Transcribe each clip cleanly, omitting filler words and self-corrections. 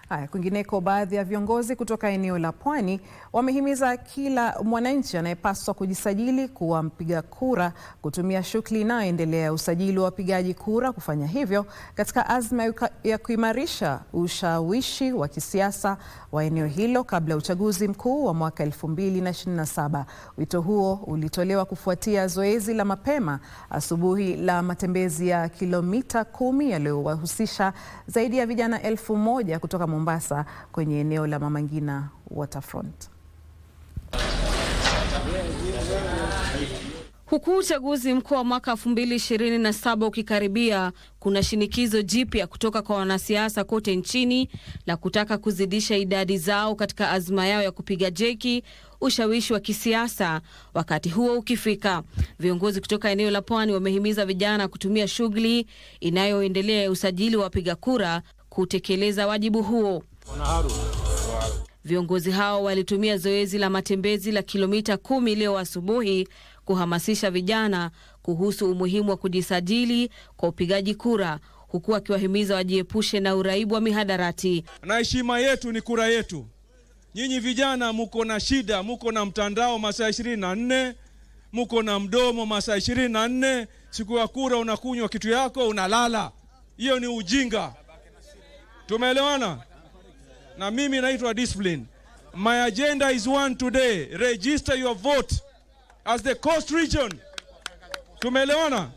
Haya, kwingineko, baadhi ya viongozi kutoka eneo la Pwani wamehimiza kila mwananchi anayepaswa kujisajili kuwa mpiga kura kutumia shughuli inayoendelea ya usajili wa wapigaji kura kufanya hivyo katika azma ya kuimarisha ushawishi wa kisiasa wa eneo hilo kabla ya uchaguzi mkuu wa mwaka 2027. Wito huo ulitolewa kufuatia zoezi la mapema asubuhi la matembezi ya kilomita 10 yaliyowahusisha zaidi ya vijana 1000 kutoka Mombasa kwenye eneo la Mama Ngina Waterfront. Huku uchaguzi mkuu wa mwaka 2027 ukikaribia, kuna shinikizo jipya kutoka kwa wanasiasa kote nchini la kutaka kuzidisha idadi zao katika azma yao ya kupiga jeki ushawishi wa kisiasa. Wakati huo ukifika, viongozi kutoka eneo la Pwani wamehimiza vijana kutumia shughuli inayoendelea ya usajili wa wapiga kura kutekeleza wajibu huo. Viongozi hao walitumia zoezi la matembezi la kilomita 10 leo asubuhi kuhamasisha vijana kuhusu umuhimu wa kujisajili kwa upigaji kura, huku akiwahimiza wajiepushe na uraibu wa mihadarati. Na heshima yetu ni kura yetu. Nyinyi vijana muko na shida, muko na mtandao masaa 24, muko na mdomo masaa 24, siku ya kura unakunywa kitu yako unalala. Hiyo ni ujinga. Tumeelewana? Na mimi naitwa Discipline. My agenda is one today. Register your vote as the Coast Region. Tumeelewana?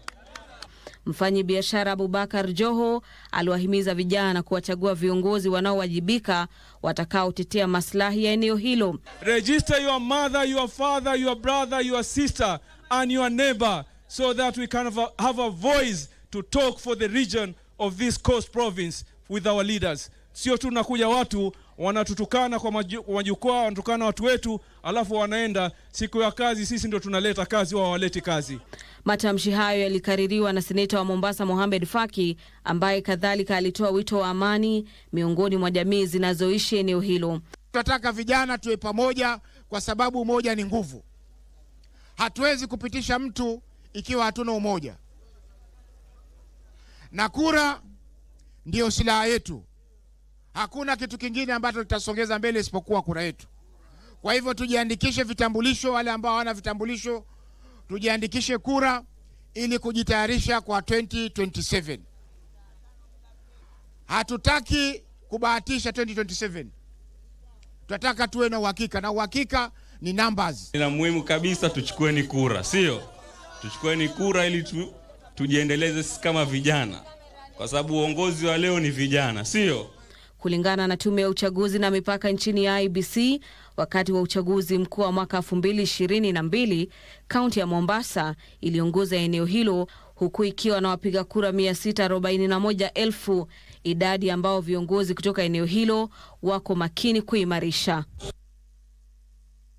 Mfanyi biashara Abubakar Joho aliwahimiza vijana kuwachagua viongozi wanaowajibika watakaotetea maslahi ya eneo hilo. Register your mother, your father, your brother, your sister and your neighbor so that we can have a voice to talk for the region of this Coast Province with our leaders. Sio tu nakuja watu wanatutukana kwa majukwaa, wanatukana watu wetu, alafu wanaenda siku ya kazi sisi ndio tunaleta kazi, wao hawaleti kazi. Matamshi hayo yalikaririwa na seneta wa Mombasa Mohamed Faki, ambaye kadhalika alitoa wito wa amani miongoni mwa jamii zinazoishi eneo hilo. Tunataka vijana tuwe pamoja kwa sababu umoja ni nguvu. Hatuwezi kupitisha mtu ikiwa hatuna umoja. Na kura ndio silaha yetu. Hakuna kitu kingine ambacho tutasongeza mbele isipokuwa kura yetu. Kwa hivyo tujiandikishe vitambulisho, wale ambao hawana vitambulisho tujiandikishe kura ili kujitayarisha kwa 2027. Hatutaki kubahatisha 2027. Tunataka tuwe na uhakika, na uhakika ni numbers. Ni muhimu kabisa tuchukueni kura, sio? Tuchukueni kura ili tujiendeleze sisi kama vijana. Kwa sababu uongozi wa leo ni vijana, sio? Kulingana na Tume ya Uchaguzi na Mipaka nchini ya IEBC, wakati wa uchaguzi mkuu wa mwaka 2022, kaunti ya Mombasa iliongoza eneo hilo huku ikiwa na wapiga kura 641,000, idadi ambao viongozi kutoka eneo hilo wako makini kuimarisha.